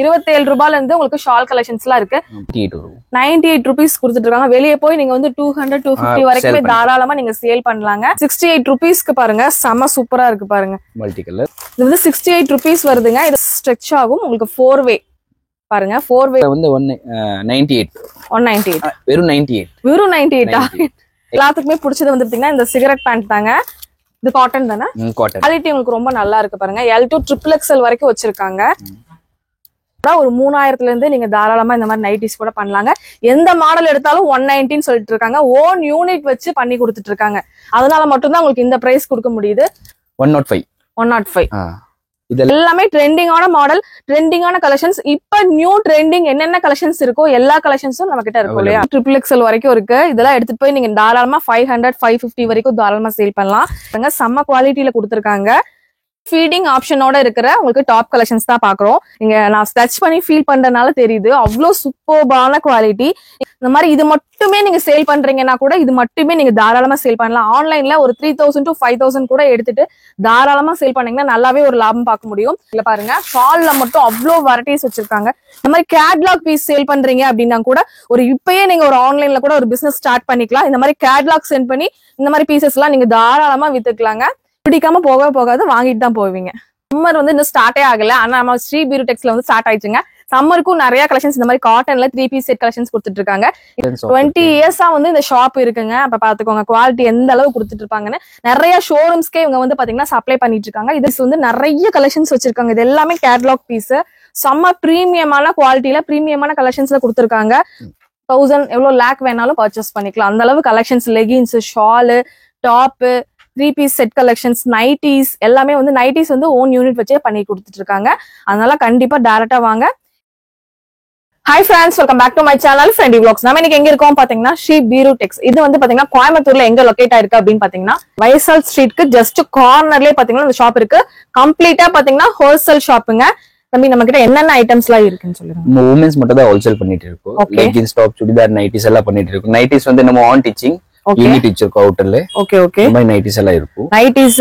27 ரூபாயில இருந்து உங்களுக்கு ஷால் கலெக்ஷன்ஸ்லாம் இருக்கு. 98 rupees கொடுத்துட்டு இருக்காங்க. வெளியே போய் நீங்க வந்து 200 250 வரைக்குமே தாராளமா நீங்க சேல் பண்ணலாங்க. 68 rupeesக்கு பாருங்க, செம சூப்பரா இருக்கு பாருங்க. Multi colour. இது வந்து 68 rupees வருதுங்க. இது ஸ்ட்ரெச் ஆகும் உங்களுக்கு 4 way பாருங்க. 4 way வந்து 198 வெறும் 98 எல்லாத்துக்குமே பிடிச்சது வந்து பாத்தீங்கன்னா இந்த சிகரெட் பேண்ட் தாங்க. இது காட்டன் தானே, குவாலிட்டி உங்களுக்கு ரொம்ப நல்லா இருக்கு பாருங்க. L2 XXL வரைக்கும் வச்சிருக்காங்க. ஒரு 3000ல இருந்து நீங்க தாராளமா இந்த மாதிரி நைட்டிஸ் கூட பண்ணலாங்க. எந்த மாடல் எடுத்தாலும் 190 சொல்லிட்டு இருக்காங்க. ஓன் யூனிட் வச்சு பண்ணி கொடுத்துட்டு இருக்காங்க. அதனால மட்டும்தான் உங்களுக்கு இந்த பிரைஸ் கொடுக்க முடியுது. 105 இது எல்லாமே ட்ரெண்டிங்கான மாடல், ட்ரெண்டிங்கான கலெக்ஷன்ஸ். இப்ப நியூ ட்ரெண்டிங் என்னென்ன கலெக்ஷன்ஸ் இருக்கோ எல்லா கலெக்ஷன்ஸும் நம்ம கிட்ட இருக்கும் இல்லையா. XXL வரைக்கும் இருக்கு. இதெல்லாம் எடுத்துட்டு போய் நீங்க தாராளமா 500 550 வரைக்கும் தாராளமா சேல் பண்ணலாம். செம்ம குவாலிட்டியில கொடுத்துருக்காங்க. ஃபீடிங் ஆப்ஷனோட இருக்கிற உங்களுக்கு டாப் கலெக்ஷன்ஸ் தான் பாக்குறோம். நீங்க நான் டச் பண்ணி ஃபீல் பண்றதுனால தெரியுது அவ்வளோ சூப்பர்பான குவாலிட்டி. இந்த மாதிரி இது மட்டுமே நீங்க சேல் பண்றீங்கன்னா கூட இது மட்டுமே நீங்க தாராளமா சேல் பண்ணலாம். ஆன்லைன்ல ஒரு 3000 to 5000 கூட எடுத்துட்டு தாராளமா சேல் பண்ணீங்கன்னா நல்லாவே ஒரு லாபம் பார்க்க முடியும். இல்ல பாருங்க, ஷால்ல மட்டும் அவ்வளோ வெரைட்டிஸ் வச்சிருக்காங்க. இந்த மாதிரி கேட்லாக் பீஸ் சேல் பண்றீங்க அப்படின்னா கூட ஒரு இப்பயே நீங்க ஒரு ஆன்லைன்ல கூட ஒரு பிசினஸ் ஸ்டார்ட் பண்ணிக்கலாம். இந்த மாதிரி கேட்லாக் சென்ட் பண்ணி இந்த மாதிரி பீசஸ் எல்லாம் நீங்க தாராளமா வித்துக்கலாங்க. பிடிக்காம போகாது வாங்கிட்டு தான் போவீங்க. சம்மர் வந்து இன்னும் ஸ்டார்டே ஆகல, ஆனா நம்ம ஸ்ரீ பியூரோடெக்ஸ்ல வந்து ஸ்டார்ட் ஆயிடுச்சுங்க. சம்மருக்கும் நிறைய கலெக்ஷன்ஸ் இந்த மாதிரி காட்டன்ல 3 piece செட் கலெக்ஷன்ஸ் கொடுத்துட்டு இருக்காங்க. 20 years-ஆ வந்து இந்த ஷாப் இருக்குங்க. அப்ப பாத்துக்கோங்க குவாலிட்டி எந்த அளவு கொடுத்துட்டு இருப்பாங்கன்னு. நிறைய ஷோரூம்ஸ்க்கே இவங்க வந்து பாத்தீங்கன்னா சப்ளை பண்ணிட்டு இருக்காங்க. இது வந்து நிறைய கலெக்ஷன்ஸ் வச்சிருக்காங்க. இது எல்லாமே கேட்லாக் பீஸ். செம்ம பிரீமியமான குவாலிட்டியில பிரீமியமான கலெக்ஷன்ஸ்ல கொடுத்துருக்காங்க. 1000 எவ்வளவு லேக் வேணாலும் பர்ச்சேஸ் பண்ணிக்கலாம். அந்த அளவு collections, leggings, shawl, top, 3 piece set collections, nighties எல்லாமே வந்து நைட்டிஸ் வந்து ஓன் யூனிட் வச்சே பண்ணி கொடுத்துட்டு இருக்காங்க. அதனால கண்டிப்பா டைரக்டா வாங்க. Hi friends, welcome back to my channel ஃப்ரெண்டி vlogs. நம்ம இன்னைக்கு எங்க இருக்கோம் பாத்தீங்கன்னா ஸ்ரீ பியூரோடெக்ஸ். இது வந்து பாத்தீங்கன்னா கோயம்புத்தூர்ல எங்க லொகேட் ஆயிருக்கு அப்படின்னு பாத்தீங்கன்னா வைசால் ஸ்ட்ரீட்க்கு ஜஸ்ட் கார்னர்லயே பாத்தீங்கன்னா இந்த ஷாப் இருக்கு. கம்ப்ளீட்டா பாத்தீங்கன்னா ஹோல்சேல் ஷாப்புங்க. தம்பி நம்ம கிட்ட என்னென்ன ஐட்டம்ஸ் எல்லாம் இருக்குன்னு சொல்லுங்க. நம்ம வுமென்ஸ் மட்டும் தான் ஹோல்சேல் பண்ணிட்டு இருக்கோம். லெகின்ஸ், டாப், சுடிதார், நைட்டிஸ் எல்லாம் பண்ணிட்டு இருக்கோம். நைட்டிஸ் வந்து நம்ம ஆன் டிச்சிங் யூனிட் வச்சிருக்கோம் அவுட்டர்ல. ஓகே இந்த மாதிரி நைட்டிஸ் எல்லாம் இருக்கும். நைட்டிஸ்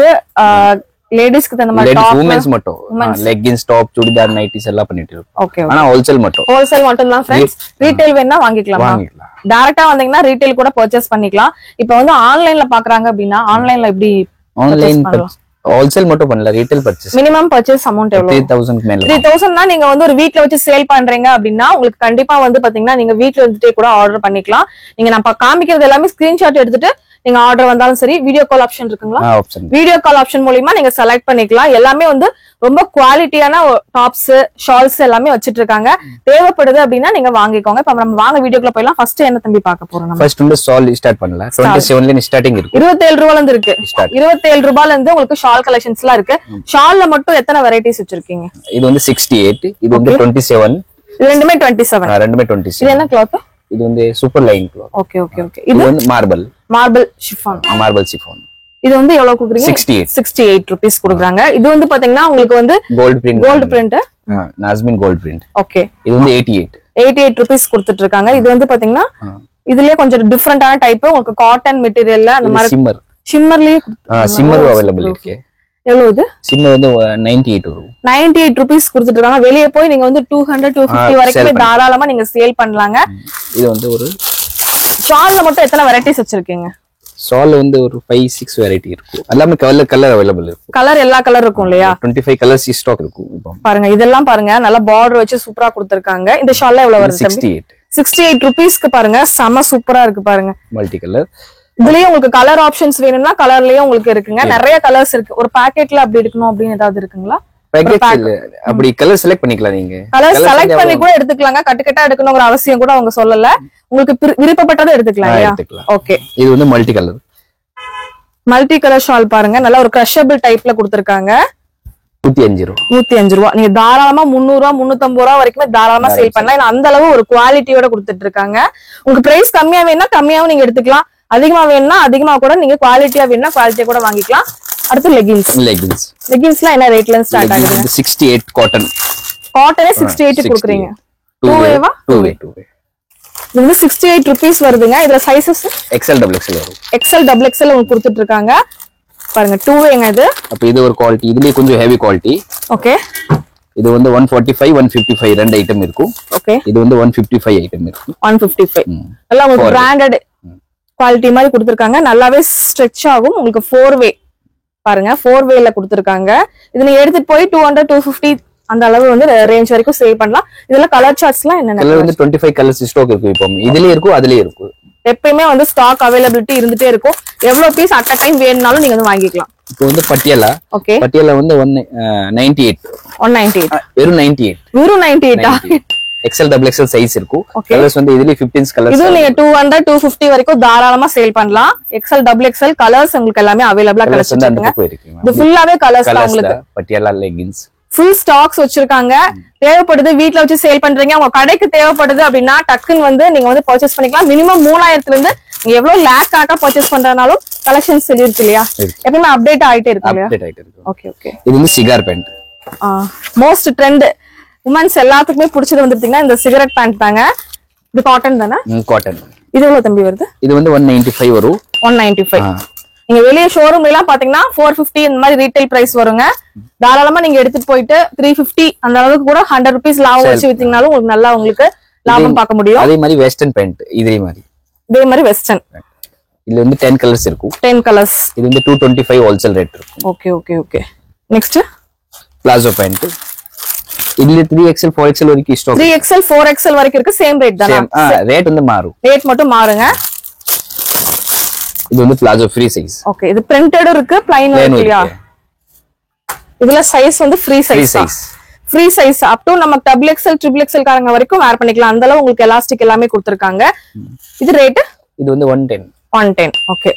லேடிஸ்க்கு தந்த மாதிரி டாப், வுமென்ஸ் மட்டும் லெகின்ஸ், டாப், சுடிதார், நைட்டிஸ் எல்லாம் பண்ணிட்டு இருக்கோம். ஆனா ஹோல்சேல் மட்டும் தான் ஃப்ரெண்ட்ஸ். ரீட்டைல் வேணா வாங்கிக்கலாம். டைரக்டா வந்தீங்கன்னா ரீட்டைல் கூட பர்ச்சேஸ் பண்ணிக்கலாம். இப்போ வந்து ஆன்லைன்ல பாக்குறாங்க அப்படின்னா ஆன்லைன்ல எப்படி ஆன்லைன் ஹோல்சேல் மட்டும் பண்ணல, retail purchase. Minimum purchase amount எவ்வளவு? 3000 மேல. 3000 தான் நீங்க வந்து ஒரு வீட்ல வச்சு சேல் பண்றீங்க அப்படின்னா உங்களுக்கு கண்டிப்பா வந்து பாத்தீங்கன்னா நீங்க வீட்ல இருந்துட்டே கூட ஆர்டர் பண்ணிக்கலாம். நீங்க நான் காமிக்கிறது எல்லாமே ஸ்கிரீன்ஷாட் எடுத்துட்டு நீங்க ஆர்டர் வந்தாலும் சரி, வீடியோ கால் ஆப்ஷன் இருக்குங்களா? வீடியோ கால் ஆப்ஷன் மூலமா நீங்க செலக்ட் பண்ணிக்கலாம். எல்லாமே வந்து ரொம்ப குவாலிட்டியான டாப்ஸ், ஷால்ஸ் எல்லாமே வச்சிட்டு இருக்காங்க. தேவைப்படுது அப்படின்னா நீங்க வாங்கிக்கோங்க. இப்ப நம்ம வாங்க வீடியோக்குள்ள போயிடலாம். ஃபர்ஸ்ட் என்ன தம்பி பார்க்க போறோம்? ஃபர்ஸ்ட் வந்து ஷால் ஸ்டார்ட் பண்ணலாம். 27ல ஸ்டார்டிங் இருக்கு. 27 ரூபாயில இருந்து இருக்கு. 27 ரூபாயில இருந்து உங்களுக்கு ஷால் கலெக்ஷன்ஸ்லாம் இருக்கு. ஷால்ல மட்டும் எத்தனை வெரைட்டிஸ் வச்சிருக்கீங்க? இது வந்து 68, இது வந்து 27. இது ரெண்டுமே 27. ரெண்டுமே 27. இது என்ன கிளாத்? இது வந்து சூப்பர் லைன் கிளாத். ஓகே. இது வந்து மார்பிள் ஷிஃபான். இது வந்து எவ்வளவு குடுக்குறீங்க? 68 rupees குடுக்குறாங்க. இது வந்து பாத்தீங்கன்னா உங்களுக்கு வந்து கோல்ட் பிரிண்ட், நாஸ்மின் கோல்ட் பிரிண்ட். ஓகே. இது வந்து 88 rupees கொடுத்துட்டு இருக்காங்க. இது வந்து பாத்தீங்கன்னா இதுலயே கொஞ்சம் டிஃபரெண்டான டைப். உங்களுக்கு காட்டன் மெட்டீரியல்ல அந்த மாதிரி ஷிம்மர்லயே ஷிம்மர் அவேலபிள் இருக்கு. எவ்வளவு இது? ஷிம்மர் வந்து 98 rupees கொடுத்துட்டு இருக்காங்க. வெளியே போய் நீங்க வந்து 200 250 வரைக்கும் தாராளமா நீங்க சேல் பண்ணலாங்க. இது வந்து ஒரு ஷால்ல மட்டும் எத்தனை வெரைட்டிஸ் வச்சிருக்கீங்க? ஷால் வந்து ஒரு 5-6 வெரைட்டி இருக்கும். எல்லாமே கலர் அவேலபிள் இருக்கும். கலர் எல்லா கலர் இருக்கும் இல்லையா? 25 கலர்ஸ் ஸ்டாக் இருக்கும். பாருங்க, இதெல்லாம் பாருங்க நல்ல பார்டர் வச்சு சூப்பரா கொடுத்திருக்காங்க. இந்த ஷால்ல எவ்வளவு வருது? 68 rupeesக்கு பாருங்க, செம சூப்பரா இருக்கு பாருங்க. Multi colour. இதுலயே உங்களுக்கு கலர் ஆப்ஷன்ஸ் வேணும்னா கலர்லயே உங்களுக்கு இருக்குங்க. நிறைய கலர்ஸ் இருக்கு. ஒரு பாக்கெட்ல அப்படி எடுக்கணும் அப்படின்னு ஏதாவது இருக்குங்களா? அப்படி கலர் செலக்ட் பண்ணிக்கலாம். நீங்க கலர் செலக்ட் பண்ணி கூட எடுத்துக்கலாங்க. கட்டுக்கட்டா எடுக்கணும்ங்கிற அவசியம் கூட அவங்க சொல்லல. உங்களுக்கு விருப்பப்பட்டதை எடுத்துக்கலாம். ஓகே. இது வந்து மல்டி கலர் ஷால் பாருங்க. நல்ல ஒரு கிரஷபிள் டைப்ல கொடுத்திருக்காங்க. 105 ரூபா. நீங்க தாராளமா 300 ரூபா 350 ரூபா வரைக்குமே தாராளமா சேல் பண்ணலாம். ஏன்னா அந்த அளவு ஒரு குவாலிட்டியோட கொடுத்துட்டு இருக்காங்க. உங்களுக்கு பிரைஸ் கம்மியா வேணும்னா கம்மியாவும் நீங்க எடுத்துக்கலாம். அதிகமா வேணும்னா அதிகமா கூட நீங்க குவாலிட்டியா வேணும்னா குவாலிட்டியா கூட வாங்கிக்கலாம். அடுத்து லெகின்ஸ்லாம் என்ன ரேட்ல இருந்து ஸ்டார்ட் ஆகுது? 68 காட்டனே 68 கொடுக்குறீங்க. 2way-வா? 2way. இது வந்து 68 rupees வருதுங்க. இதுல சைஸஸ் XL XXL வரும். XL XXL உங்களுக்கு கொடுத்துட்டு இருக்காங்க. பாருங்க 2way-ங்க இது. அப்ப இது ஒரு குவாலிட்டி. இதுலயே கொஞ்சம் ஹெவி குவாலிட்டி. ஓகே. இது வந்து 145 155 ரெண்டு ஐட்டம் இருக்கும். ஓகே, இது வந்து 155 ஐட்டம் இருக்கும். 155 எல்லாம் உங்களுக்கு பிராண்டட் குவாலிட்டி மாதிரி கொடுத்திருக்காங்க. நல்லாவே ஸ்ட்ரெச் ஆகும். உங்களுக்கு 4 வே பாருங்க, 4 வேல கொடுத்திருக்காங்க. இது நீங்க எடுத்துட்டு போய் 200 250 அந்த அளவு வந்து ரேஞ்ச் வரைக்கும் சேவ் பண்ணலாம். இதெல்லாம் கலர் சார்ட்ஸ்லாம் என்னென்ன? கலர் வந்து 25 கலர்ஸ் ஸ்டாக் இருக்கு. இப்போ இதுலயே இருக்கும் அதுலயே இருக்கும். எப்பயுமே வந்து ஸ்டாக் அவைலபிலிட்டி இருந்துட்டே இருக்கும். எவ்வளவு பீஸ் அட் அ டைம் வேணும்னாலும் நீங்க வந்து வாங்கிக்கலாம். இப்போ வந்து பட்டியாலா. ஓகே, பட்டியாலா வந்து 198 வெறும் 98 வெறும் 98 XL XXL சைஸ் இருக்கும். கலர்ஸ் வந்து இதுல 15 கலர்ஸ். இது நீங்க 200 250 வரைக்கும் தாராளமா சேல் பண்ணலாம். XL XXL கலர்ஸ் உங்களுக்கு எல்லாமே அவைலபிளா கிடைச்சிருக்கு. இது ஃபுல்லாவே கலர்ஸ் தான் உங்களுக்கு. பட்டியாலா லெகின்ஸ் ஃபுல் ஸ்டாக்ஸ் வச்சிருக்காங்க. தேவைப்படுது வீட்ல வச்சு சேல் பண்றீங்க, உங்க கடைக்கு தேவைப்படுது அப்படின்னா டக்குன்னு வந்து நீங்க வந்து பர்ச்சேஸ் பண்ணிக்கலாம். மினிமம் 3000 இருந்து நீங்க எவ்வளவு லேக் ஆட்டா பர்ச்சேஸ் பண்றதுனாலும் கலெக்ஷன்ஸ் இருக்கு இல்லையா, எப்பவுமே அப்டேட் ஆயிட்டே இருக்கும் இல்லையா? Okay okay. இது வந்து சிகார் பேண்ட், மோஸ்ட் ட்ரெண்ட் உமன்ஸ் எல்லாத்துக்குமே பிடிச்சது வந்து பாத்தீங்கன்னா இந்த சிகரெட் பேண்ட் தாங்க. இது காட்டன் தானே? காட்டன். இது எவ்வளவு தம்பி வருது? இது வந்து 195 வரும். 195. நீங்க வெளியே ஷோரூம்ல எல்லாம் பாத்தீங்கன்னா 450 இந்த மாதிரி ரீட்டைல் பிரைஸ் வருங்க. தாராளமா நீங்க எடுத்துட்டு போயிட்டு 350 அந்த அளவுக்கு கூட 100 rupees லாபம் வச்சு வித்தீங்கனாலும் உங்களுக்கு நல்லா உங்களுக்கு லாபம் பார்க்க முடியும். அதே மாதிரி வெஸ்டர்ன் பேண்ட் இதே மாதிரி வெஸ்டர்ன். இதுல வந்து 10 கலர்ஸ் இருக்கும். 10 கலர்ஸ். இது வந்து 225 ஹோல்சேல் ரேட் இருக்கும். Okay okay okay. Next palazzo pant. இதுல 3XL 4XL வரைக்கும் ஸ்டாக். 3XL 4XL வரைக்கும் இருக்கு. சேம் ரேட் தானா? ரேட் வந்து மாறும். ரேட் மட்டும் மாறுங்க. இது வந்து பிளாசோ ஃப்ரீ சைஸ். ஓகே, இது பிரிண்டட் இருக்கு, ப்ளைன் இருக்குயா. இதுல சைஸ் வந்து free size. Free size up to நம்ம XXL XXL காரங்க வரைக்கும் வேர் பண்ணிக்கலாம். அந்த அளவு உங்களுக்கு எலாஸ்டிக் எல்லாமே கொடுத்திருக்காங்க. இது ரேட் இது வந்து 110. ஓகே.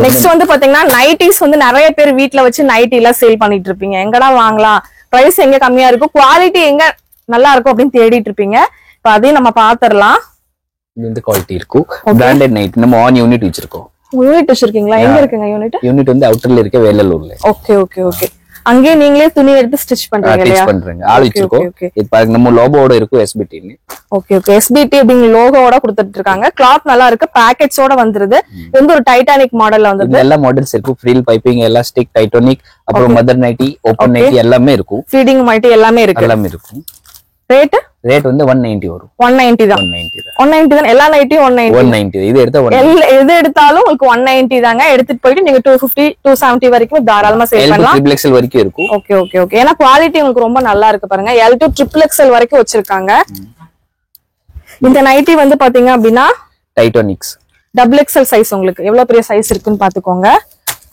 நெக்ஸ்ட் வந்து பாத்தீங்கன்னா நைட்டிஸ் வந்து நிறைய பேர் வீட்ல வச்சு நைட்டி எல்லாம் சேல் பண்ணிட்டு இருப்பீங்க. எங்கடா வாங்கலாம், பிரைஸ் எங்க கம்மியா இருக்கும், குவாலிட்டி எங்க நல்லா இருக்கும் அப்படின்னு தேடிட்டு இருப்பீங்க. இப்ப அதையும் நம்ம பாத்துரலாம். இது வந்து குவாலிட்டி இருக்கும். பிராண்டட் நைட் நம்ம ஆன் யூனிட் வச்சிருக்கோம். யூனிட் வச்சிருக்கீங்களா? எங்க இருக்குங்க யூனிட்? யூனிட் வந்து அவுட்டர்ல இருக்க வேலூர்ல. Okay okay okay. அங்கே நீங்களே துணி எடுத்து ஸ்டிட்ச் பண்றீங்க இல்லையா? ஸ்டிட்ச் பண்றீங்க. ஆள் வச்சிருக்கோம். இது பாருங்க நம்ம லோகோவோட இருக்கும் SBT ன்னு. Okay okay. SBT அப்படிங்க லோகோவோட கொடுத்துட்டு இருக்காங்க. கிளாத் நல்லா இருக்கு. பேக்கெட்ஸோட வந்துருது. இது வந்து ஒரு டைட்டானிக் மாடல்ல வந்துருது. எல்லா மாடல்ஸ் இருக்கு. ஃப்ரில் பைப்பிங் எலாஸ்டிக் டைட்டானிக் அப்புறம் மதர் நைட்டி ஓபன் நைட்டி எல்லாமே இருக்கும். ஃபீடிங் நைட்டி எல்லாமே இருக்கு. ரேட் வந்து 190 வரும். 190 தான். 190 தான். எல்லா நைட்டியும் 190. இது எடுத்தா எது எடுத்தாலும் உங்களுக்கு 190 தாங்க. எடுத்துட்டு போயிட்டு நீங்க 250 270 வரைக்கும் தாராளமா சேல் பண்ணலாம். XXL வரைக்கும் இருக்கும். Okay okay okay. ஏன்னா குவாலிட்டி உங்களுக்கு ரொம்ப நல்லா இருக்கு பாருங்க. L to XXL வரைக்கும் வச்சிருக்காங்க. இந்த நைட்டி வந்து பாத்தீங்க அப்படின்னா டைட்டானிக்ஸ் XXL சைஸ். உங்களுக்கு எவ்வளவு பெரிய சைஸ் இருக்குன்னு பாத்துக்கோங்க.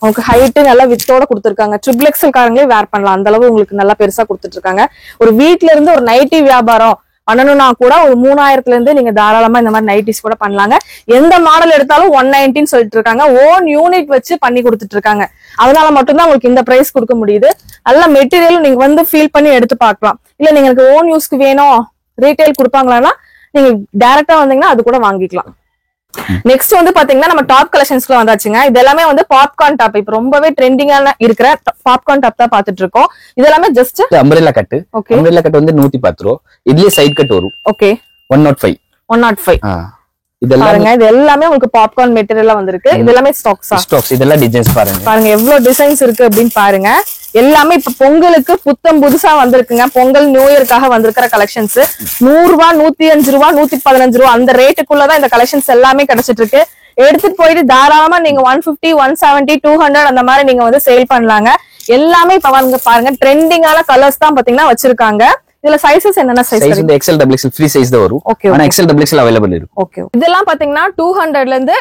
உங்களுக்கு ஹைட் நல்லா வித்தோட கொடுத்திருக்காங்க. XXL காரங்களே வேர் பண்ணலாம். அந்த அளவு உங்களுக்கு நல்லா பெருசா கொடுத்துட்டு இருக்காங்க. ஒரு வீட்ல இருந்து ஒரு நைட்டி வியாபாரம் பண்ணணும்னா கூட ஒரு 3000 இருந்து நீங்க தாராளமா இந்த மாதிரி நைட்டிஸ் கூட பண்ணலாங்க. எந்த மாடல் எடுத்தாலும் 190 சொல்லிட்டு இருக்காங்க. ஓன் யூனிட் வச்சு பண்ணி கொடுத்துட்டு இருக்காங்க. அதனால மட்டும்தான் உங்களுக்கு இந்த பிரைஸ் கொடுக்க முடியுது. நல்ல மெட்டீரியல் நீங்க வந்து ஃபீல் பண்ணி எடுத்து பார்க்கலாம். இல்ல நீங்க ஓன் யூஸ்க்கு வேணும் ரீட்டைல் கொடுப்பாங்களா, நீங்க டைரக்டா வந்தீங்கன்னா அது கூட வாங்கிக்கலாம். நெக்ஸ்ட் வந்து பாத்தீங்கன்னா நம்ம டாப் கலெக்ஷன்ஸ்ல வந்தாச்சுங்க. இது எல்லாமே வந்து பாப்கார்ன் டாப். இப்ப ரொம்பவே ட்ரெண்டிங்கான இருக்கிற பாப்கார்ன் டாப் தான் பாத்துட்டு இருக்கோம். இது எல்லாமே just umbrella cut. Umbrella cut வந்து 110 ரூபாய். இதுலயே சைடு கட் வரும். ஓகே 105. இதெல்லாம் இது எல்லாமே உங்களுக்கு பாப்கார்ன் மெட்டீரியலா வந்திருக்கு. இது எல்லாமே ஸ்டாக்ஸ். இதெல்லாம் டிசைன்ஸ் பாருங்க எவ்வளவு டிசைன்ஸ் இருக்கு அப்படின்னு பாருங்க. எல்லாமே இப்ப பொங்கலுக்கு புத்தம் புதுசா வந்திருக்குங்க. பொங்கல் நியூ இயர்க்காக வந்திருக்கிற கலெக்ஷன்ஸ் 100 ரூபாய் 105 ரூபாய் 115 ரூபாய் அந்த ரேட்டுக்குள்ளதான் இந்த கலெக்ஷன்ஸ் எல்லாமே கிடைச்சிட்டு இருக்கு. எடுத்துட்டு போயிட்டு தாராளமா நீங்க 150 170 200 அந்த மாதிரி நீங்க வந்து சேல் பண்ணலாங்க. எல்லாமே இப்ப பாருங்க ட்ரெண்டிங்கான கலர்ஸ் தான் பாத்தீங்கன்னா வச்சிருக்காங்க. இதுல சைஸஸ் என்னென்ன சைஸ்? சைஸ் வந்து XL XXL ஃப்ரீ சைஸ் தான் வரும். ஆனா XL XXL அவேலபிள் இருக்கு. ஓகே. இதெல்லாம் பாத்தீங்கன்னா 200ல இருந்து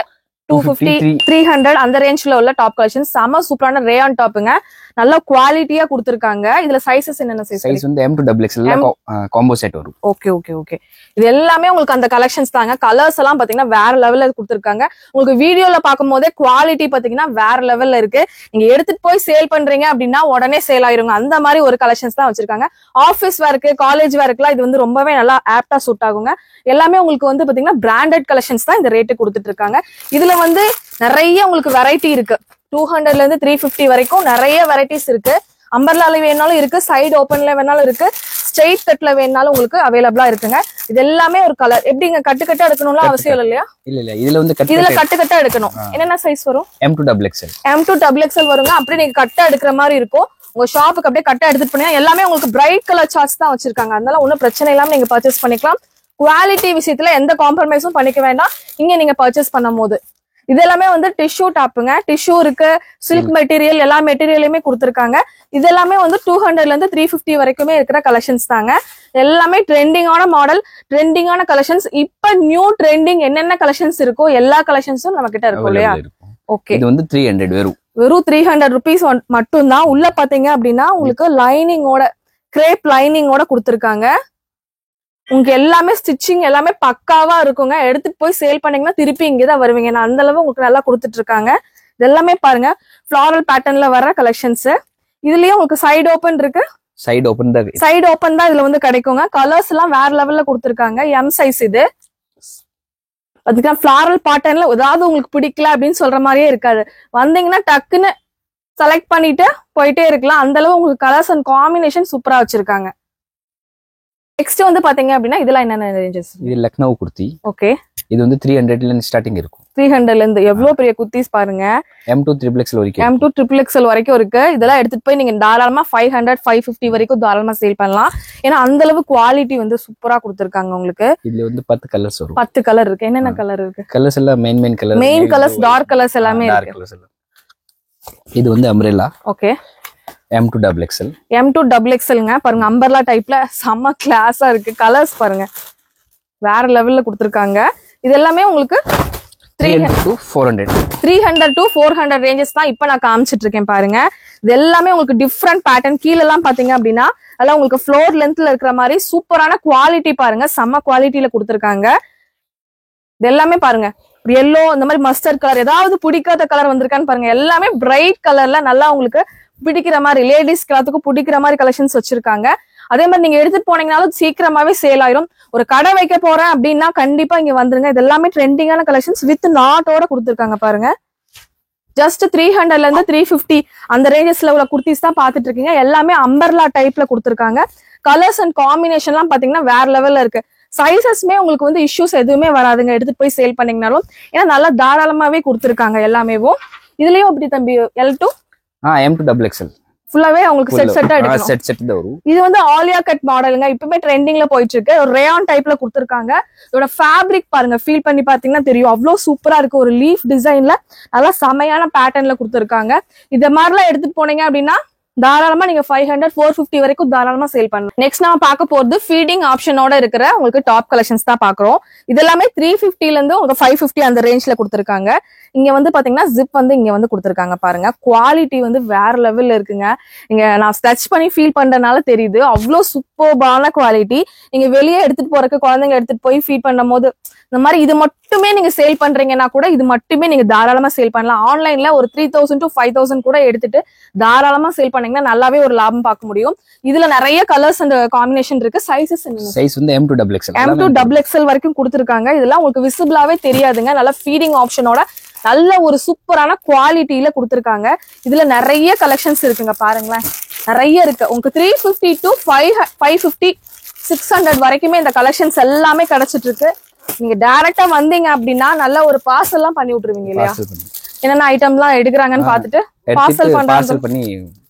250 300 அந்த ரேஞ்ச்ல உள்ள டாப் கலெக்ஷன். செம சூப்பரான ரேயான் டாப்புங்க. நல்ல குவாலிட்டியா கொடுத்திருக்காங்க. இதுல சைஸஸ் என்னென்ன சைஸ்? சைஸ் வந்து M to XXL combo set வரும். Okay okay okay. இது எல்லாமே உங்களுக்கு அந்த கலெக்ஷன்ஸ் தாங்க. கலர்ஸ் எல்லாம் பாத்தீங்கன்னா வேற லெவல்ல கொடுத்திருக்காங்க. உங்களுக்கு வீடியோல பாக்கும்போதே குவாலிட்டி பாத்தீங்கன்னா வேற லெவல்ல இருக்கு. நீங்க எடுத்துட்டு போய் சேல் பண்றீங்க அப்படின்னா உடனே சேல் ஆயிருங்க. அந்த மாதிரி ஒரு கலெக்ஷன்ஸ் தான் வச்சிருக்காங்க. ஆபீஸ் வேர்க்கு காலேஜ் வேர்க்குலாம் இது வந்து ரொம்பவே நல்லா ஆப்டா சூட் ஆகுங்க. எல்லாமே உங்களுக்கு வந்து பாத்தீங்கன்னா பிராண்டட் கலெக்ஷன்ஸ் தான் இந்த ரேட்டு கொடுத்துட்டு இருக்காங்க. இதுல வந்து நிறைய உங்களுக்கு வெரைட்டி இருக்கு. 200ல இருந்து 350 வரைக்கும் நிறைய வெரைட்டிஸ் இருக்கு. அம்பர்லால வேணாலும் இருக்கு, சைடு ஓபன்ல வேணாலும் இருக்கு, ஸ்ட்ரெயிட் கட்ல வேணாலும் உங்களுக்கு அவைலபிளா இருக்குங்க. இது எல்லாமே ஒரு கலர். எப்படிங்க கட்டு கட்டா எடுக்கணும்லாம் அவசியம் இல்லையா? இல்ல இதுல வந்து கட்டு கட்டா எடுக்கணும். என்னென்ன சைஸ் வரும்? M to XXL வருங்க. அப்படி நீங்க கட்டா எடுக்கிற மாதிரி இருக்கும். உங்க ஷாப்புக்கு அப்படியே கட்ட எடுத்துட்டு போனீங்கன்னா எல்லாமே உங்களுக்கு பிரைட் கலர் சார்ட்ஸ் தான் வச்சிருக்காங்க. அதனால ஒன்றும் பிரச்சனை இல்லாம நீங்க பர்ச்சேஸ் பண்ணிக்கலாம். குவாலிட்டி விஷயத்துல எந்த காம்ப்ரமைஸும் பண்ணிக்க வேண்டாம் இங்க நீங்க பர்ச்சேஸ் பண்ணும் போது. இது எல்லாமே வந்து டிஷ்யூ டாப்புங்க. டிஷ்யூ இருக்கு, சில்க் மெட்டீரியல், எல்லா மெட்டீரியலுமே கொடுத்துருக்காங்க. இது எல்லாமே வந்து 200ல இருந்து 350 வரைக்குமே இருக்கிற கலெக்ஷன்ஸ் தாங்க. எல்லாமே ட்ரெண்டிங்கான மாடல், ட்ரெண்டிங்கான கலெக்ஷன்ஸ். இப்ப நியூ ட்ரெண்டிங் என்னென்ன கலெக்ஷன்ஸ் இருக்கோ எல்லா கலெக்ஷன்ஸும் நம்ம கிட்ட இருக்கும் இல்லையா? ஓகே, இது வந்து 300 வெறும் 300 rupees மட்டும்தான். உள்ள பாத்தீங்க அப்படின்னா உங்களுக்கு லைனிங்கோட, கிரேப் லைனிங்கோட கொடுத்துருக்காங்க. உங்களுக்கு எல்லாமே ஸ்டிச்சிங் எல்லாமே பக்காவா இருக்குங்க. எடுத்துட்டு போய் சேல் பண்ணீங்கன்னா திருப்பி இங்கதான் வருவீங்க. நான் அந்த அளவு உங்களுக்கு நல்லா கொடுத்துட்டு இருக்காங்க. இது எல்லாமே பாருங்க ஃபிளாரல் பேட்டர்ன்ல வர்ற கலெக்ஷன்ஸ். இதுலயும் உங்களுக்கு சைடு ஓபன் இருக்கு, சைடு ஓபன் தான் இதுல வந்து கிடைக்குங்க. கலர்ஸ் எல்லாம் வேற லெவல்ல கொடுத்துருக்காங்க. எம் சைஸ் இது. அதுக்கு ஃபிளாரல் பேட்டர்ன்ல ஏதாவது உங்களுக்கு பிடிக்கல அப்படின்னு சொல்ற மாதிரியே இருக்காது. வந்தீங்கன்னா டக்குன்னு செலக்ட் பண்ணிட்டு போயிட்டே இருக்கலாம். அந்த அளவு உங்களுக்கு கலர்ஸ் அண்ட் காம்பினேஷன் சூப்பரா வச்சிருக்காங்க. நெக்ஸ்ட் வந்து பாத்தீங்க அப்படின்னா இதெல்லாம் என்னென்ன ரேஞ்சஸ்? இது லக்னோ குர்த்தி. ஓகே, இது வந்து 300ல இருந்து ஸ்டார்டிங் இருக்கும். 300ல இருந்து எவ்வளவு பெரிய குர்த்திஸ் பாருங்க. M2 XXL வரைக்கும், M2 XXL வரைக்கும் இருக்கு. இதெல்லாம் எடுத்துட்டு போய் நீங்க தாராளமா 500 550 வரைக்கும் தாராளமா சேல் பண்ணலாம். ஏன்னா அந்த அளவு குவாலிட்டி வந்து சூப்பரா கொடுத்துருக்காங்க உங்களுக்கு. இதுல வந்து 10 கலர்ஸ் வரும். 10 கலர் இருக்கு. என்னென்ன கலர் இருக்கு? கலர்ஸ் எல்லாம் main colour, main colours, dark colours எல்லாமே இருக்கு. இது வந்து umbrella. Okay, M2 XXL. M2 XXLங்க பாருங்க. அம்பர்லா டைப்ல செம்ம கிளாஸா இருக்கு. கலர்ஸ் பாருங்க வேற லெவல்ல கொடுத்துருக்காங்க. இது எல்லாமே உங்களுக்கு 300 to 400 ரேஞ்சஸ் தான் இப்ப நான் காமிச்சிட்டு இருக்கேன் பாருங்க. இது எல்லாமே உங்களுக்கு டிஃப்ரெண்ட் பேட்டர்ன். கீழ எல்லாம் பாத்தீங்க அப்படின்னா அதெல்லாம் உங்களுக்கு ஃப்ளோர் லென்த்ல இருக்கிற மாதிரி சூப்பரான குவாலிட்டி பாருங்க. செம்ம குவாலிட்டியில கொடுத்துருக்காங்க. இது எல்லாமே பாருங்க எல்லோ, இந்த மாதிரி மஸ்டர்ட் கலர், ஏதாவது பிடிக்காத கலர் வந்திருக்கான்னு பாருங்க. எல்லாமே பிரைட் கலர்ல நல்லா உங்களுக்கு பிடிக்கிற மாதிரி, லேடிஸ் எல்லாத்துக்கும் பிடிக்கிற மாதிரி கலெக்ஷன்ஸ் வச்சிருக்காங்க. அதே மாதிரி நீங்க எடுத்துட்டு போனீங்கனாலும் சீக்கிரமாவே சேல் ஆயிரும். ஒரு கடை வைக்க போறேன் அப்படின்னா கண்டிப்பா இங்க வந்துருங்க. இது எல்லாமே ட்ரெண்டிங்கான கலெக்ஷன்ஸ் வித் நாட்டோட கொடுத்துருக்காங்க பாருங்க. ஜஸ்ட் 300ல இருந்து 350 அந்த ரேஞ்சஸ்ல உள்ள குர்த்திஸ் தான் பாத்துட்டு இருக்கீங்க. எல்லாமே அம்பர்லா டைப்ல கொடுத்துருக்காங்க. கலர்ஸ் அண்ட் காம்பினேஷன் எல்லாம் பாத்தீங்கன்னா வேற லெவல்ல இருக்கு. சைசஸ்மே உங்களுக்கு வந்து இஷ்யூஸ் எதுவுமே வராதுங்க எடுத்துட்டு போய் சேல் பண்ணீங்கனாலும். ஏன்னா நல்லா தாராளமாவே கொடுத்துருக்காங்க எல்லாமேவும். இதுலயும் அப்படி தம்பி L2 M2 XXL ஃபுல்லாவே உங்களுக்கு செட்டா எடுக்கணும். செட் தான் வரும். இது வந்து ஆலியா கட் மாடலுங்க. இப்பவே ட்ரெண்டிங்ல போயிட்டு இருக்கு. ஒரு ரேயான் டைப்ல கொடுத்துருக்காங்க. இதோட ஃபேப்ரிக் பாருங்க, ஃபீல் பண்ணி பாத்தீங்கன்னா தெரியும். அவ்வளவு சூப்பரா இருக்கு. ஒரு லீஃப் டிசைன்ல நல்லா செமையான பேட்டர்ன்ல கொடுத்துருக்காங்க. இத மாதிரிலாம் எடுத்துட்டு போனீங்க அப்படின்னா தாராளமா நீங்க 500 450 வரைக்கும் தாராளமா சேல் பண்ணலாம். நெக்ஸ்ட் நம்ம பார்க்க போறது ஃபீடிங் ஆப்ஷனோட இருக்கிற உங்களுக்கு டாப் கலெக்ஷன்ஸ் தான் பாக்குறோம். இது எல்லாமே 350ல இருந்து உங்களுக்கு 550 அந்த ரேஞ்ச்ல கொடுத்துருக்காங்க. இங்க வந்து பாத்தீங்கன்னா ஜிப் வந்து இங்க வந்து கொடுத்துருக்காங்க பாருங்க. குவாலிட்டி வந்து வேற லெவல்ல இருக்குங்க. இங்க நான் ஸ்டச் பண்ணி ஃபீல் பண்றதுனால தெரியுது. அவ்வளவு சூப்பர்பான குவாலிட்டி. நீங்க வெளியே எடுத்துட்டு போறதுக்கு, குழந்தைங்க எடுத்துட்டு போய் ஃபீல் பண்ணும் போது இந்த மாதிரி இது மட்டுமே நீங்க சேல் பண்றீங்கன்னா கூட இது மட்டுமே நீங்க தாராளமா சேல் பண்ணலாம். ஆன்லைன்ல ஒரு 3000 to 5000 கூட எடுத்துட்டு தாராளமா சேல் பண்ணீங்கன்னா நல்லாவே ஒரு லாபம் பார்க்க முடியும். இதுல நிறைய கலர்ஸ் அண்ட் காம்பினேஷன் இருக்கு. சைஸஸ் சைஸ் வந்து M2 XXL. M2 XXL வரைக்கும் கொடுத்துருக்காங்க. இதெல்லாம் உங்களுக்கு விசிபிளாவே தெரியாதுங்க. நல்லா ஃபீடிங் ஆப்ஷனோட நல்ல ஒரு சூப்பரான குவாலிட்டியில கொடுத்துருக்காங்க. இதுல நிறைய கலெக்ஷன்ஸ் இருக்குங்க பாருங்களேன். நிறைய இருக்கு. உங்களுக்கு 350 to 550 600 வரைக்குமே இந்த கலெக்ஷன்ஸ் எல்லாமே கிடைச்சிட்டு இருக்கு. நீங்க டைரக்டா வந்தீங்க அப்படின்னா நல்ல ஒரு பார்சல் எல்லாம் பண்ணி விட்டுருவீங்க இல்லையா? என்னென்ன ஐட்டம் எல்லாம் எடுக்கிறாங்கன்னு பாத்துட்டு பார்சல் பண்ணி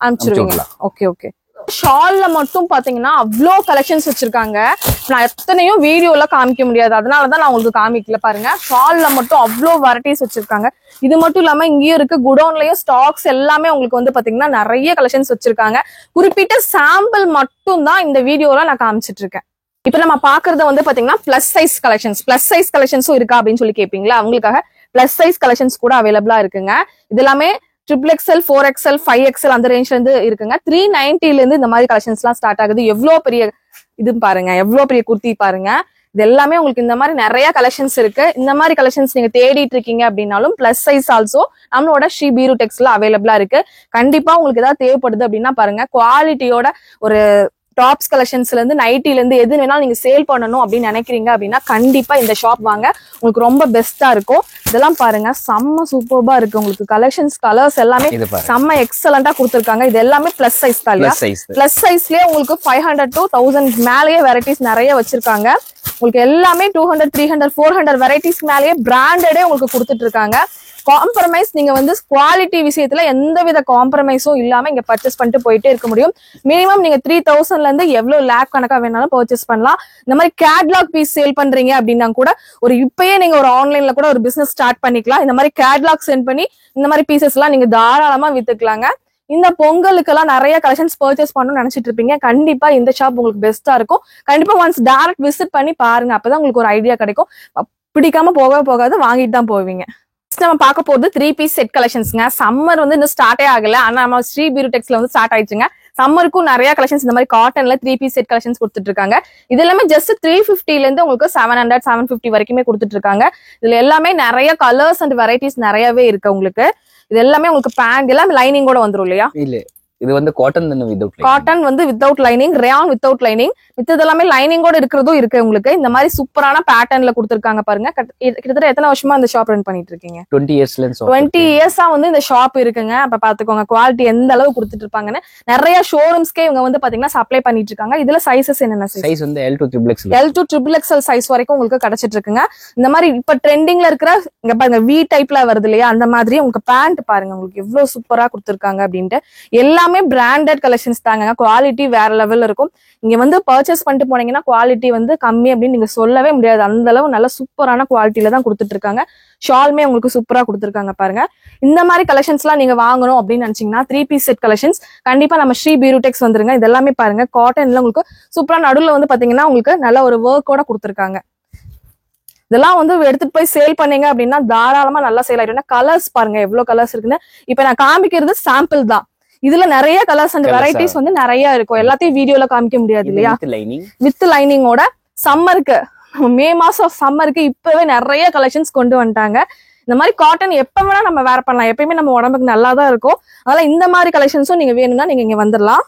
அனுப்பிச்சிருவீங்க. Okay okay. ஷால்ல மட்டும் பாத்தீங்கன்னா அவ்வளோ கலெக்ஷன்ஸ் வச்சிருக்காங்க. நான் எத்தனையும் வீடியோல காமிக்க முடியாது, அதனாலதான் நான் உங்களுக்கு காமிக்கல. பாருங்க ஷால்ல மட்டும் அவ்வளோ வெரைட்டிஸ் வச்சிருக்காங்க. இது மட்டும் இல்லாம இங்கேயும் இருக்கு, குடோன்லயும் ஸ்டாக்ஸ் எல்லாமே உங்களுக்கு வந்து பாத்தீங்கன்னா நிறைய கலெக்ஷன்ஸ் வச்சிருக்காங்க. குறிப்பிட்ட சாம்பிள் மட்டும் தான் இந்த வீடியோல நான் காமிச்சிட்டு இருக்கேன். இப்ப நம்ம பாக்குறது வந்து பாத்தீங்கன்னா பிளஸ் சைஸ் கலெக்ஷன்ஸும் இருக்கா அப்படின்னு சொல்லி கேட்பீங்களா? அவங்களுக்காக பிளஸ் சைஸ் கலெக்ஷன்ஸ் கூட அவைலபிளா இருக்குங்க. இது எல்லாமே XXL 4XL 5XL அந்த ரேஞ்ச்ல இருந்து இருக்குங்க. 390ல இருந்து இந்த மாதிரி கலெக்ஷன்ஸ் எல்லாம் ஸ்டார்ட் ஆகுது. எவ்வளவு பெரிய இது பாருங்க, எவ்வளவு பெரிய குர்த்தி பாருங்க. இது எல்லாமே உங்களுக்கு இந்த மாதிரி நிறைய கலெக்ஷன்ஸ் இருக்கு. இந்த மாதிரி கலெக்ஷன்ஸ் நீங்க தேடிட்டு இருக்கீங்க அப்படின்னாலும் பிளஸ் சைஸ் ஆல்சோ நம்மளோட ஸ்ரீ பீரு டெக்ஸ்ல அவைலபிளா இருக்கு. கண்டிப்பா உங்களுக்கு ஏதாவது தேவைப்படுது அப்படின்னா பாருங்க, குவாலிட்டியோட ஒரு டாப்ஸ் கலெக்ஷன்ஸ்ல இருந்து நைட்டில இருந்து எது வேணாலும் நீங்க சேல் பண்ணணும் அப்படின்னு நினைக்கிறீங்க அப்படின்னா கண்டிப்பா இந்த ஷாப் வாங்க, உங்களுக்கு ரொம்ப பெஸ்டா இருக்கும். இதெல்லாம் பாருங்க செம்ம சூப்பர்பா இருக்கு. உங்களுக்கு கலெக்ஷன்ஸ் கலர்ஸ் எல்லாமே செம்ம எக்ஸலண்டா கொடுத்துருக்காங்க. இது எல்லாமே பிளஸ் சைஸ் தான் இல்லையா? பிளஸ் சைஸ்லயே உங்களுக்கு 500 to 1000 மேலேயே வெரைட்டிஸ் நிறைய வச்சிருக்காங்க. உங்களுக்கு எல்லாமே 200 300 400 வெரைட்டிஸ் மேலேயே பிராண்டடே உங்களுக்கு கொடுத்துட்டு இருக்காங்க. காம்ப்ரமைஸ் நீங்க வந்து குவாலிட்டி விஷயத்துல எந்தவித காம்ப்ரமைஸும் இல்லாம இங்க பர்ச்சேஸ் பண்ணிட்டு போயிட்டே இருக்க முடியும். மினிமம் நீங்க 3000ல இருந்து எவ்வளவு லேக் கணக்கா வேணாலும் பர்ச்சேஸ் பண்ணலாம். இந்த மாதிரி கேட்லாக் பீஸ் சேல் பண்றீங்க அப்படின்னா கூட ஒரு இப்பயே நீங்க ஒரு ஆன்லைன்ல கூட ஒரு பிசினஸ் ஸ்டார்ட் பண்ணிக்கலாம். இந்த மாதிரி கேட்லாக் சென்ட் பண்ணி இந்த மாதிரி பீசஸ் எல்லாம் நீங்க தாராளமா வித்துக்கலாங்க. இந்த பொங்கலுக்கெல்லாம் நிறைய கலெக்ஷன்ஸ் பர்ச்சேஸ் பண்ணணும்னு நினைச்சிட்டு இருப்பீங்க. கண்டிப்பா இந்த ஷாப் உங்களுக்கு பெஸ்டா இருக்கும். கண்டிப்பா ஒன்ஸ் டைரக்ட் விசிட் பண்ணி பாருங்க. அப்பதான் உங்களுக்கு ஒரு ஐடியா கிடைக்கும். பிடிக்காம போகாது வாங்கிட்டு தான் போவீங்க. நம்ம பார்க்க போறது 3 பீஸ் செட் கலெக்ஷன்ஸ்ங்க. சம்மர் வந்து இன்னும் ஸ்டார்டே ஆகல. ஆனா நம்ம ஸ்ரீ பியூட்டிடெக்ஸ்ல வந்து ஸ்டார்ட் ஆயிடுச்சுங்க. சம்மருக்கும் நிறைய கலெக்ஷன்ஸ் இந்த மாதிரி காட்டன்ல 3 பீஸ் செட் கலெக்ஷன்ஸ் கொடுத்துட்டு இருக்காங்க. இது எல்லாமே ஜஸ்ட் 350ல இருந்து உங்களுக்கு 700 750 வரைக்குமே கொடுத்துட்டு இருக்காங்க. இதுல எல்லாமே நிறைய கலர்ஸ் அண்ட் வெரைட்டிஸ் நிறையவே இருக்கு உங்களுக்கு. இது எல்லாமே உங்களுக்கு பேண்ட் எல்லாம் லைனிங்கோட வந்துரும் இல்லையா? இல்ல இது வந்து காட்டன் தான வித்அவுட் லைனிங். காட்டன் வந்து without lining, rayon without lining. மித்தது எல்லாமே லைனிங்கோட இருக்கிறதும் இருக்கு உங்களுக்கு. இந்த மாதிரி சூப்பரான பேட்டர்ன்ல கொடுத்திருக்காங்க பாருங்க. கிட்டத்தட்ட எத்தனை வருஷமா இந்த ஷாப் ரன் பண்ணிட்டு இருக்கீங்க? 20 இயர்ஸ்ல 20 இயர்ஸா வந்து இந்த ஷாப் இருக்குங்க. அப்ப பாத்துக்கோங்க குவாலிட்டி எந்த அளவு கொடுத்துட்டு இருப்பாங்கன்னு. நிறைய ஷோரூம்ஸ்க்கே இவங்க வந்து பாத்தீங்கன்னா சப்ளை பண்ணிட்டு இருக்காங்க. இதுல சைசஸ் என்னென்ன சைஸ் வந்து L to triple XL size வரைக்கும் உங்களுக்கு கிடைச்சிட்டு இருக்குங்க. இந்த மாதிரி இப்ப ட்ரெண்டிங்ல இருக்கிற இங்க பாருங்க V டைப்ல வருது இல்லையா, அந்த மாதிரி உங்களுக்கு பேண்ட் பாருங்க உங்களுக்கு எவ்வளவு சூப்பரா கொடுத்திருக்காங்க அப்படின்ட்டு. எல்லாமே பிராண்டட் கலெக்ஷன்ஸ் தாங்க. குவாலிட்டி வேற லெவல்ல இருக்கும். இங்க வந்து பர்ச்சேஸ் பண்ணிட்டு போனீங்கன்னா குவாலிட்டி வந்து கம்மி அப்படின்னு நீங்க சொல்லவே முடியாது. அந்த அளவு நல்ல சூப்பரான குவாலிட்டியில தான் கொடுத்துட்டு இருக்காங்க. ஷால்மே உங்களுக்கு சூப்பரா கொடுத்துருக்காங்க பாருங்க. இந்த மாதிரி கலெக்ஷன்ஸ் எல்லாம் நீங்க வாங்கணும் அப்படின்னு நினைச்சீங்கன்னா 3 பீஸ் செட் கலெக்ஷன்ஸ் கண்டிப்பா நம்ம ஸ்ரீ பியூட்டிடெக்ஸ் வந்துருங்க. இதெல்லாமே பாருங்க காட்டன்ல உங்களுக்கு சூப்பரா நடுவுல வந்து பாத்தீங்கன்னா உங்களுக்கு நல்ல ஒரு ஒர்க்கோட கொடுத்துருக்காங்க. இதெல்லாம் வந்து எடுத்துட்டு போய் சேல் பண்ணீங்க அப்படின்னா தாராளமா நல்லா சேல் ஆயிடும். கலர்ஸ் பாருங்க எவ்வளவு கலர்ஸ் இருக்குன்னு. இப்ப நான் காமிக்கிறது சாம்பிள் தான். இதுல நிறைய கலர்ஸ் அண்ட் வெரைட்டிஸ் வந்து நிறைய இருக்கும். எல்லாத்தையும் வீடியோல காமிக்க முடியாது இல்லையா? வித் லைனிங்கோட சம்மருக்கு, மே மாசம் சம்மருக்கு இப்பவே நிறைய கலெக்ஷன்ஸ் கொண்டு வந்துட்டாங்க. இந்த மாதிரி காட்டன் எப்ப வேணா நம்ம வேர் பண்ணலாம். எப்பயுமே நம்ம உடம்புக்கு நல்லா தான் இருக்கும். அதனால இந்த மாதிரி கலெக்ஷன்ஸும் நீங்க வேணும்னா நீங்க இங்க வந்துடலாம்.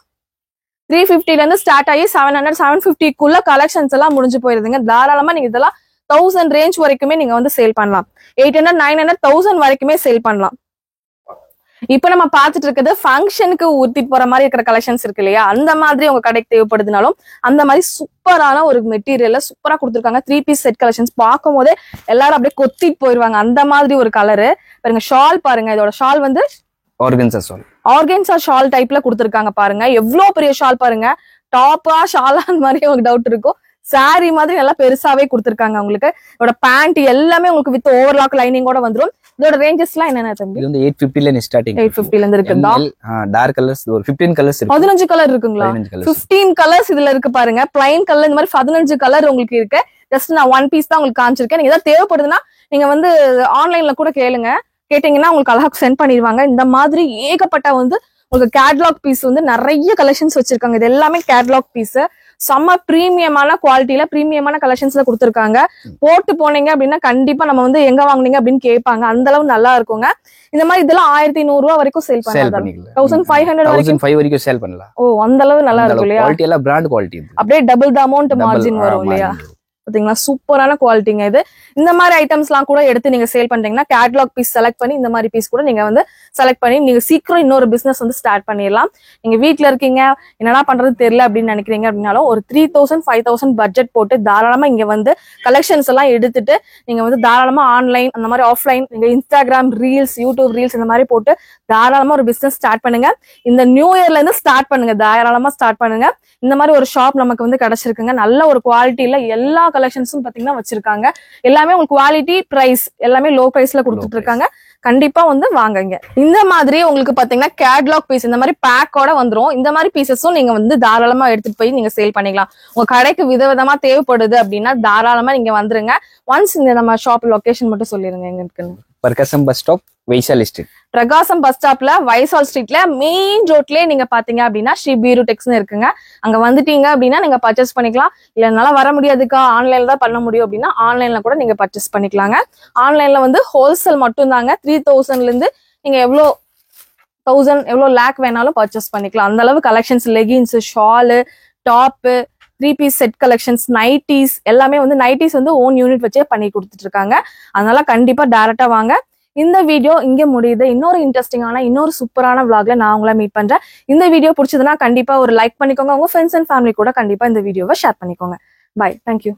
350ல இருந்து ஸ்டார்ட் ஆகி 700 750க்குள்ள கலெக்ஷன்ஸ் எல்லாம் முடிஞ்சு போயிருதுங்க. தாராளமா நீங்க இதெல்லாம் 1000 ரேஞ்ச் வரைக்குமே நீங்க வந்து சேல் பண்ணலாம். 800 900 1000 வரைக்குமே சேல் பண்ணலாம். இப்ப நம்ம பாத்துட்டு இருக்கிறது ஃபங்க்ஷனுக்கு ஊத்திட்டு போற மாதிரி இருக்கிற கலெக்ஷன்ஸ் இருக்கு இல்லையா, அந்த மாதிரி உங்க கடைக்கு தேவைப்படுதுனாலும் அந்த மாதிரி சூப்பரான ஒரு மெட்டீரியல்ல சூப்பரா கொடுத்துருக்காங்க. 3 பீஸ் செட் கலெக்ஷன்ஸ் பார்க்கும் போதே எல்லாரும் அப்படியே கொத்திட்டு போயிருவாங்க. அந்த மாதிரி ஒரு கலரு பாருங்க. ஷால் பாருங்க. இதோட ஷால் வந்து ஆர்கன்சா ஷால் டைப்ல கொடுத்துருக்காங்க பாருங்க. எவ்வளவு பெரிய ஷால் பாருங்க. டாப்பா ஷாலா மாதிரி உங்களுக்கு டவுட் இருக்கும். சாரி மாதிரி நல்லா பெருசாவே கொடுத்துருக்காங்க உங்களுக்கு. இதோட பேண்ட் எல்லாமே உங்களுக்கு வித் ஓவர்லாக் லைனிங்கோட வந்துரும். இதோட ரேஞ்சஸ் எல்லாம் என்னென்ன தம்பி? இது வந்து 850ல இருந்து ஸ்டார்டிங். 850ல இருந்து இருக்குதா? டார்க் கலர்ஸ் ஒரு 15 கலர்ஸ் இருக்கு. 15 கலர் இருக்குங்களா? 15 கலர்ஸ் இதுல இருக்கு பாருங்க. பிளைன் கலர் இந்த மாதிரி 15 கலர் உங்களுக்கு இருக்கு. ஜஸ்ட் நான் 1 பீஸ் தான் உங்களுக்கு காமிச்சிருக்கேன். நீங்க ஏதாவது தேவைப்படுதுன்னா நீங்க வந்து ஆன்லைன்ல கூட கேளுங்க. கேட்டீங்கன்னா உங்களுக்கு அழகா சென்ட் பண்ணிடுவாங்க. இந்த மாதிரி ஏகப்பட்ட வந்து உங்களுக்கு கேட்லாக் பீஸ் வந்து நிறைய கலெக்ஷன்ஸ் வச்சிருக்காங்க. இது எல்லாமே கேட்லாக் பீஸ். செம்ம பிரீமியமான குவாலிட்டியில பிரீமியமான கலெக்ஷன்ஸ்ல கொடுத்துருக்காங்க. போட்டு போனீங்க அப்படின்னா கண்டிப்பா நம்ம வந்து எங்க வாங்குனீங்க அப்படின்னு கேட்பாங்க. அந்த அளவு நல்லா இருக்குங்க. இந்த மாதிரி இதெல்லாம் 1100 ரூபாய் வரைக்கும் சேல் பண்ணலாம். 1500 வரைக்கும் சேல் பண்ணலாம். ஓ, அந்த அளவு நல்லா இருக்கும் இல்லையா? குவாலிட்டி எல்லாம் பிராண்ட் குவாலிட்டி. அப்படியே டபுள் த அமௌண்ட் மார்ஜின் வரும் இல்லையா? பாத்தீங்களா, சூப்பரான குவாலிட்டிங்க இது. இந்த மாதிரி ஐட்டம்ஸ் எல்லாம் கூட எடுத்து நீங்க சேல் பண்றீங்கன்னா கேட்லாக் பீஸ் செலக்ட் பண்ணி இந்த மாதிரி பீஸ் கூட நீங்க வந்து செலக்ட் பண்ணி நீங்க சீக்கிரம் இன்னொரு பிசினஸ் வந்து ஸ்டார்ட் பண்ணிடலாம். நீங்க வீட்டுல இருக்கீங்க, என்னடா பண்றது தெரியல அப்படின்னு நினைக்கிறீங்க அப்படின்னாலும் ஒரு 3000 5000 பட்ஜெட் போட்டு தாராளமா இங்க வந்து கலெக்ஷன்ஸ் எல்லாம் எடுத்துட்டு நீங்க வந்து தாராளமா ஆன்லைன் அந்த மாதிரி ஆஃப்லைன் நீங்க இன்ஸ்டாகிராம் ரீல்ஸ், யூடியூப் ரீல்ஸ் இந்த மாதிரி போட்டு தாராளமா ஒரு பிசினஸ் ஸ்டார்ட் பண்ணுங்க. இந்த நியூ இயர்ல இருந்து ஸ்டார்ட் பண்ணுங்க. தாராளமா ஸ்டார்ட் பண்ணுங்க. இந்த மாதிரி ஒரு ஷாப் நமக்கு வந்து கிடைச்சிருக்குங்க. நல்ல ஒரு குவாலிட்டியில எல்லா கலெக்ஷன்ஸும் பாத்தீங்கன்னா வச்சிருக்காங்க. எல்லாமே உங்களுக்கு குவாலிட்டி பிரைஸ் எல்லாமே லோ பிரைஸ்ல கொடுத்துட்டு இருக்காங்க. கண்டிப்பா வந்து வாங்குங்க. இந்த மாதிரி உங்களுக்கு பாத்தீங்கன்னா கேட்லாக் பீஸ் இந்த மாதிரி பேக்கோட வந்துரும். இந்த மாதிரி பீசஸும் நீங்க வந்து தாராளமா எடுத்துட்டு போய் நீங்க சேல் பண்ணிக்கலாம். உங்க கடைக்கு விதவிதமா தேவைப்படுது அப்படின்னா தாராளமா நீங்க வந்துருங்க. ஒன்ஸ் இந்த நம்ம ஷாப் லொகேஷன் மட்டும் சொல்லிருங்க எங்க இருக்குன்னு. பிரகாசம் பஸ் ஸ்டாப், வைசால் ஸ்ட்ரீட். பிரகாசம் பஸ் ஸ்டாப்ல வைசால் ஸ்ட்ரீட்ல மெயின் ரோட்லயே நீங்க பாத்தீங்க அப்படின்னா ஸ்ரீ பியூட்டிடெக்ஸ்னு இருக்குங்க. அங்க வந்துட்டீங்க அப்படின்னா நீங்க பர்ச்சேஸ் பண்ணிக்கலாம். இல்ல என்னால வர முடியாதுக்கா, ஆன்லைன்ல தான் பண்ண முடியும் அப்படின்னா ஆன்லைன்ல கூட நீங்க பர்ச்சேஸ் பண்ணிக்கலாங்க. ஆன்லைன்ல வந்து ஹோல்சேல் மட்டும் தாங்க. 3000ல இருந்து நீங்க எவ்வளவு 1000 எவ்வளவு லேக் வேணாலும் பர்ச்சேஸ் பண்ணிக்கலாம். அந்த அளவு collections, leggings, shawl, top, 3 piece set collections, nighties எல்லாமே வந்து நைட்டிஸ் வந்து ஓன் யூனிட் வச்சே பண்ணி கொடுத்துட்டு இருக்காங்க. அதனால கண்டிப்பா டைரக்டா வாங்க. இந்த வீடியோ இங்க முடியுது. இன்னொரு இன்ட்ரெஸ்டிங்கான இன்னொரு சூப்பரான vlogல நான் உங்களை மீட் பண்றேன். இந்த வீடியோ பிடிச்சதுன்னா கண்டிப்பா ஒரு லைக் பண்ணிக்கோங்க. உங்க ஃப்ரெண்ட்ஸ் அண்ட் ஃபேமிலி கூட கண்டிப்பா இந்த வீடியோவை ஷேர் பண்ணிக்கோங்க. பை. தேங்க்யூ.